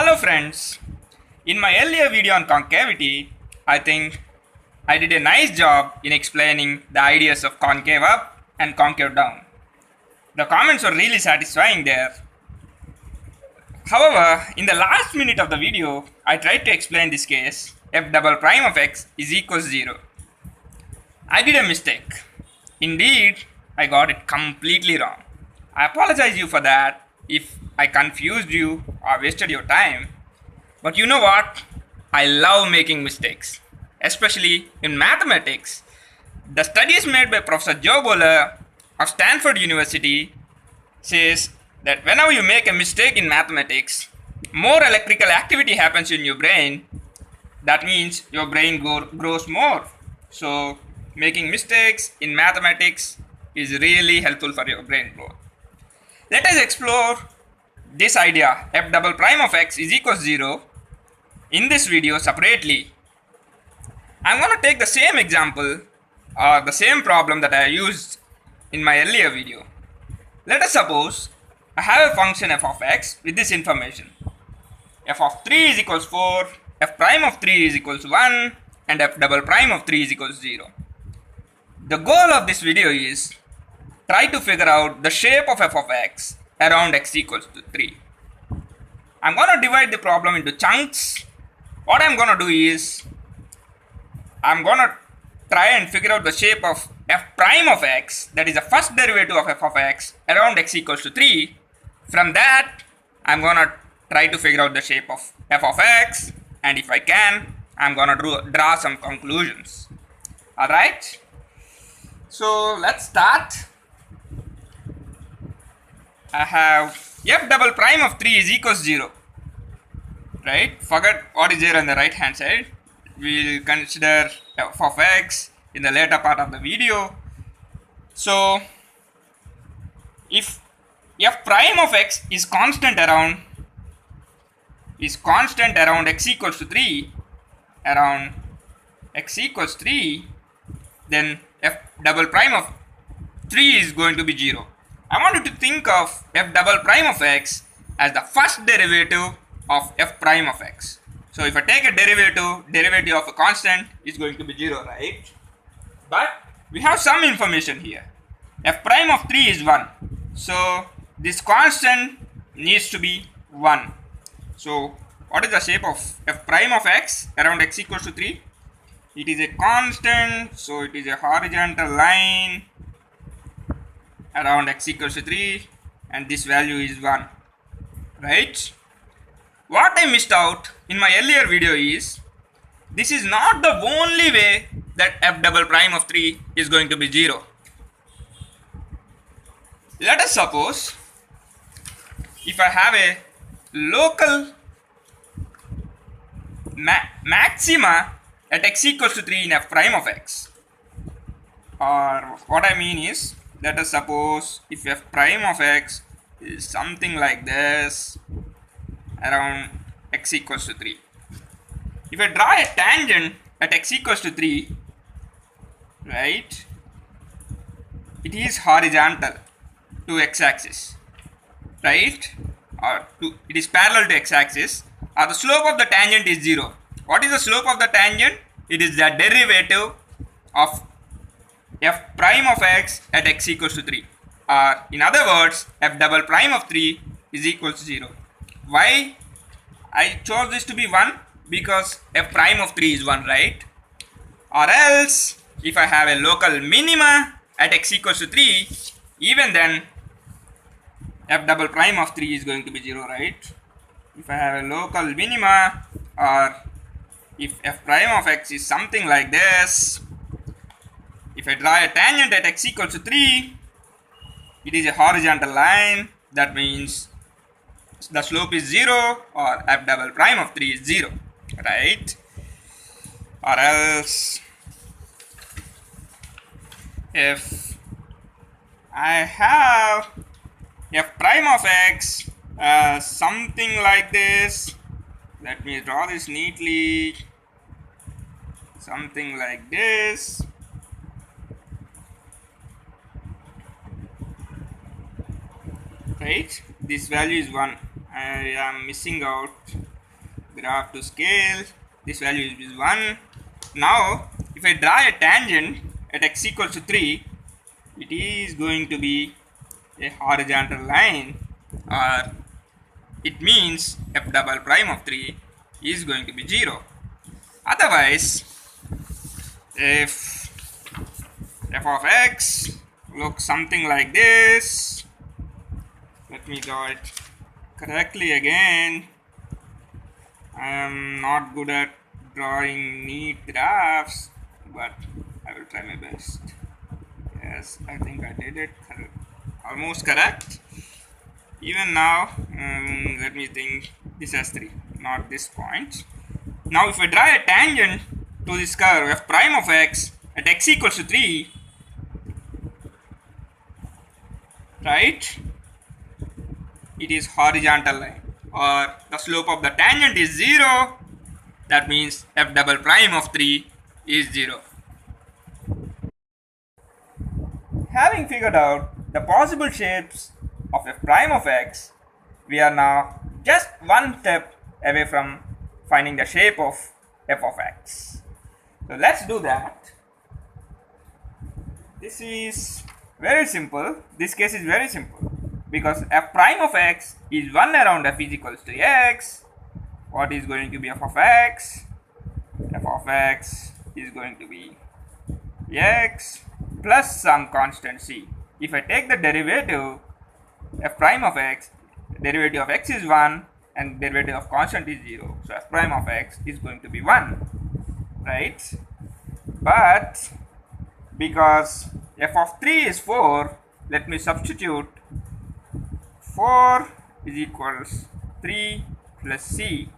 Hello friends, in my earlier video on concavity, I think I did a nice job in explaining the ideas of concave up and concave down. The comments were really satisfying there. However, in the last minute of the video, I tried to explain this case f double prime of x is equals 0. I did a mistake. Indeed, I got it completely wrong. I apologize you for that if I confused you or wasted your time. But you know what? I love making mistakes, especially in mathematics. The studies made by Professor Joe Bowler of Stanford University says that whenever you make a mistake in mathematics, more electrical activity happens in your brain. That means your brain grows more. So making mistakes in mathematics is really helpful for your brain growth. Let us explore this idea f double prime of x is equals 0 in this video separately. I'm going to take the same example or the same problem that I used in my earlier video. Let us suppose I have a function f of x with this information. F of 3 is equals 4, f prime of 3 is equals 1 and f double prime of 3 is equals 0. The goal of this video is try to figure out the shape of f of x around x equals to 3. I'm going to divide the problem into chunks. What I'm going to do is I'm going to try and figure out the shape of f prime of x, that is the first derivative of f of x around x equals to 3. From that, I'm going to try to figure out the shape of f of x, and if I can, I'm going to draw some conclusions. Alright? So let's start. I have f double prime of 3 is equals 0. Right? Forget what is there on the right hand side. We'll consider f of x in the later part of the video. So if f prime of x is constant around x equals to 3, then f double prime of 3 is going to be 0. I want you to think of f double prime of x as the first derivative of f prime of x. So if I take a derivative of a constant is going to be 0, right? But we have some information here. F prime of 3 is 1. So this constant needs to be 1. So what is the shape of f prime of x around x equals to 3? It is a constant, so it is a horizontal line around x equals to 3 and this value is 1, right? What I missed out in my earlier video is this is not the only way that f double prime of 3 is going to be 0. Let us suppose if I have a local maxima at x equals to 3 in f prime of x, or what I mean is, let us suppose if f prime of x is something like this around x equals to 3. If I draw a tangent at x equals to 3, right, it is horizontal to x-axis, right, or it is parallel to x-axis, or the slope of the tangent is 0. What is the slope of the tangent? It is the derivative of f prime of x at x equals to 3, or in other words, f double prime of 3 is equals to 0. Why I chose this to be 1? Because f prime of 3 is 1, right? Or else, if I have a local minima at x equals to 3, even then f double prime of 3 is going to be 0, right? If I have a local minima, or if f prime of x is something like this, if I draw a tangent at x equals to 3, it is a horizontal line. That means the slope is 0, or f double prime of 3 is 0, right? Or else, if I have f prime of x something like this, let me draw this neatly, something like this. Right, this value is 1. I am missing out graph to scale. This value is 1. Now if I draw a tangent at x equals to 3, it is going to be a horizontal line, or it means f double prime of 3 is going to be 0. Otherwise, if f of x looks something like this, let me draw it correctly again. I am not good at drawing neat graphs, but I will try my best. Yes, I think I did it almost correct. Even now, let me think, this has 3, not this point. Now if I draw a tangent to this curve f prime of x at x equals to 3, right, it is horizontal line, or the slope of the tangent is 0. That means f double prime of 3 is 0. Having figured out the possible shapes of f prime of x, we are now just one step away from finding the shape of f of x. So let's do that. This is very simple. This case is very simple because f prime of x is 1 around f is equals to x. What is going to be f of x? F of x is going to be x plus some constant c. If I take the derivative, f prime of x, derivative of x is 1 and derivative of constant is 0. So f prime of x is going to be 1, right? But because f of 3 is 4, let me substitute 4 is equals 3 plus c.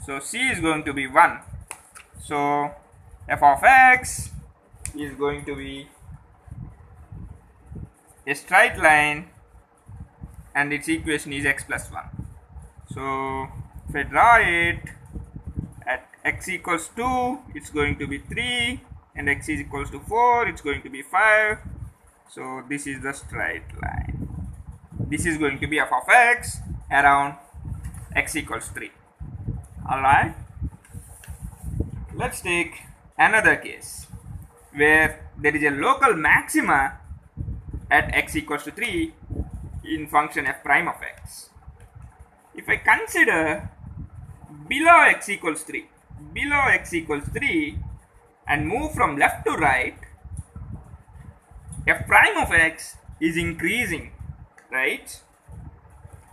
So c is going to be 1. So f of x is going to be a straight line and its equation is x plus 1. So if I draw it at x equals 2, it's going to be 3, and x is equals to 4, it's going to be 5. So this is the straight line. This is going to be f of x around x equals 3. Alright, let's take another case where there is a local maxima at x equals to 3 in function f prime of x. If I consider below x equals 3, and move from left to right, f prime of x is increasing, right?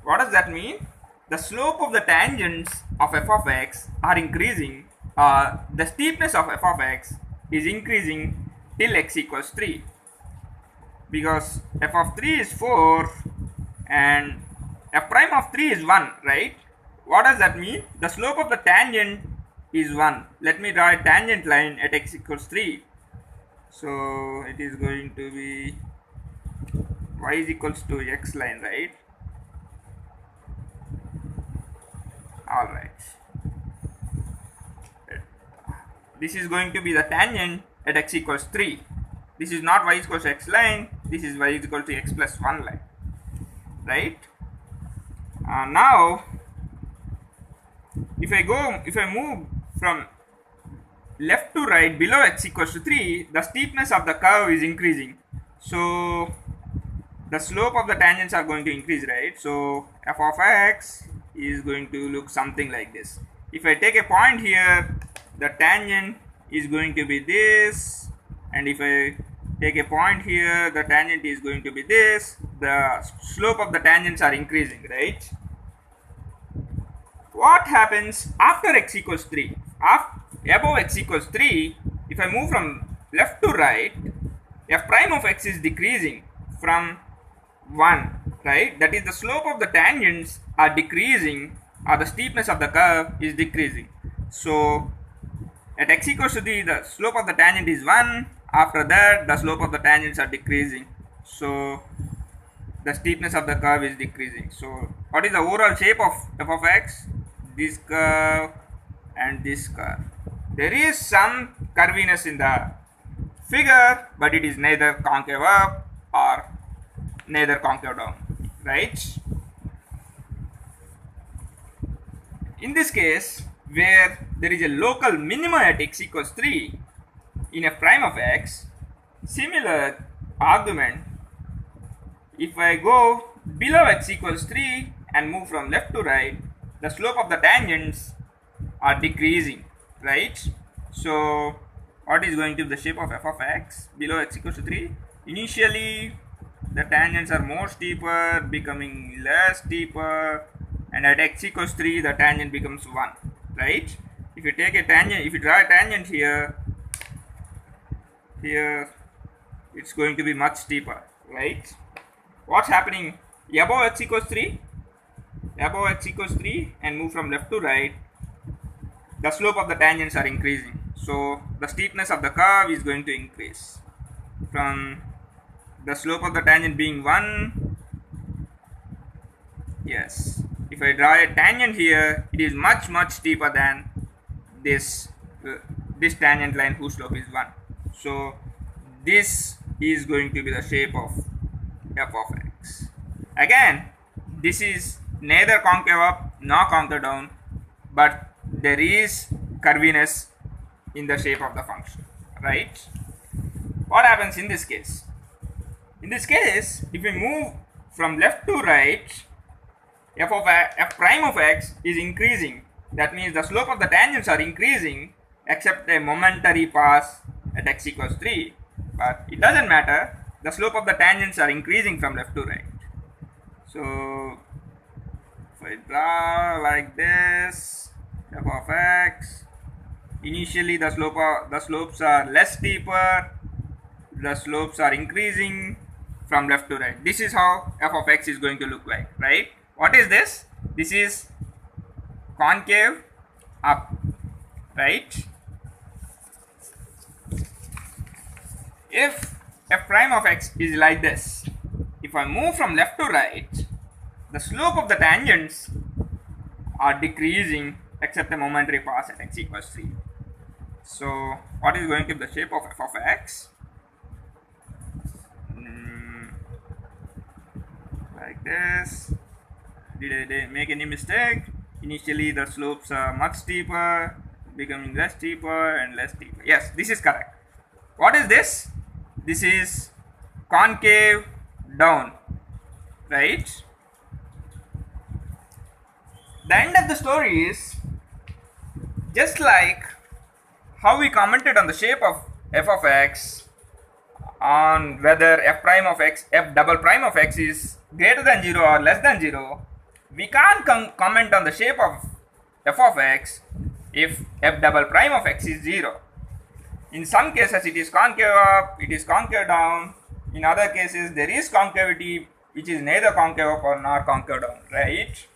What does that mean? The slope of the tangents of f of x are increasing, the steepness of f of x is increasing till x equals 3, because f of 3 is 4 and f prime of 3 is 1, right? What does that mean? The slope of the tangent is 1. Let me draw a tangent line at x equals 3. So it is going to be y is equals to x line, right? Alright. This is going to be the tangent at x equals 3. This is not y is equals to x line. This is y is equal to x plus 1 line, right? Now if I move from left to right below x equals to 3, the steepness of the curve is increasing, so the slope of the tangents are going to increase, right? So f of x is going to look something like this. If I take a point here, the tangent is going to be this, and if I take a point here, the tangent is going to be this. The slope of the tangents are increasing, right? What happens after x equals 3? Above x equals 3, if I move from left to right, f prime of x is decreasing from 1, right? That is, the slope of the tangents are decreasing, or the steepness of the curve is decreasing. So at x equals to 3, the slope of the tangent is 1. After that, the slope of the tangents are decreasing, so the steepness of the curve is decreasing. So what is the overall shape of f of x? This curve and this curve. There is some curviness in the figure, but it is neither concave up or neither concave down, right? In this case, where there is a local minima at x equals 3 in f prime of x. Similar argument, if I go below x equals 3 and move from left to right, the slope of the tangents are decreasing, right? So what is going to be the shape of f of x below x equals to 3? Initially the tangents are more steeper, becoming less steeper, and at x equals 3 the tangent becomes 1, right? If you take a tangent, if you draw a tangent here, it's going to be much steeper, right? What's happening above x equals 3? Above x equals 3 and move from left to right, the slope of the tangents are increasing. So the steepness of the curve is going to increase. From the slope of the tangent being 1, yes, if I draw a tangent here, it is much steeper than this tangent line whose slope is 1. So this is going to be the shape of f of x. Again, this is neither concave up nor concave down, but there is curviness in the shape of the function, right? What happens in this case? In this case, if we move from left to right, f prime of x is increasing. That means the slope of the tangents are increasing, except a momentary pass at x equals 3. But it doesn't matter, the slope of the tangents are increasing from left to right. So if I draw like this, f of x, initially the slopes are less steeper, the slopes are increasing from left to right. This is how f of x is going to look like, right? What is this? This is concave up, right? If f prime of x is like this, if I move from left to right, the slope of the tangents are decreasing except a momentary pass at x equals 3. So what is going to be the shape of f of x? Like this. Did I make any mistake? Initially the slopes are much steeper, becoming less steeper and less steeper. Yes, this is correct. What is this? This is concave down, right? The end of the story is just like how we commented on the shape of f of x, on whether f prime of x, f double prime of x is greater than 0 or less than 0. We can't comment on the shape of f of x if f double prime of x is 0. In some cases it is concave up, it is concave down. In other cases there is concavity which is neither concave up or nor concave down, right?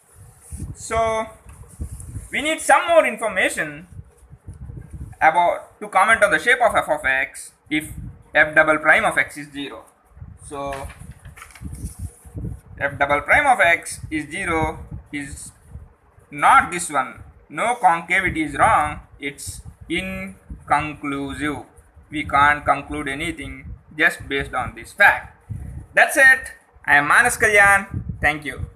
So we need some more information about to comment on the shape of f of x if f double prime of x is 0. So f double prime of x is 0 is not this one. No concavity is wrong. It's inconclusive. We can't conclude anything just based on this fact. That's it. I am Manas Kalyan. Thank you.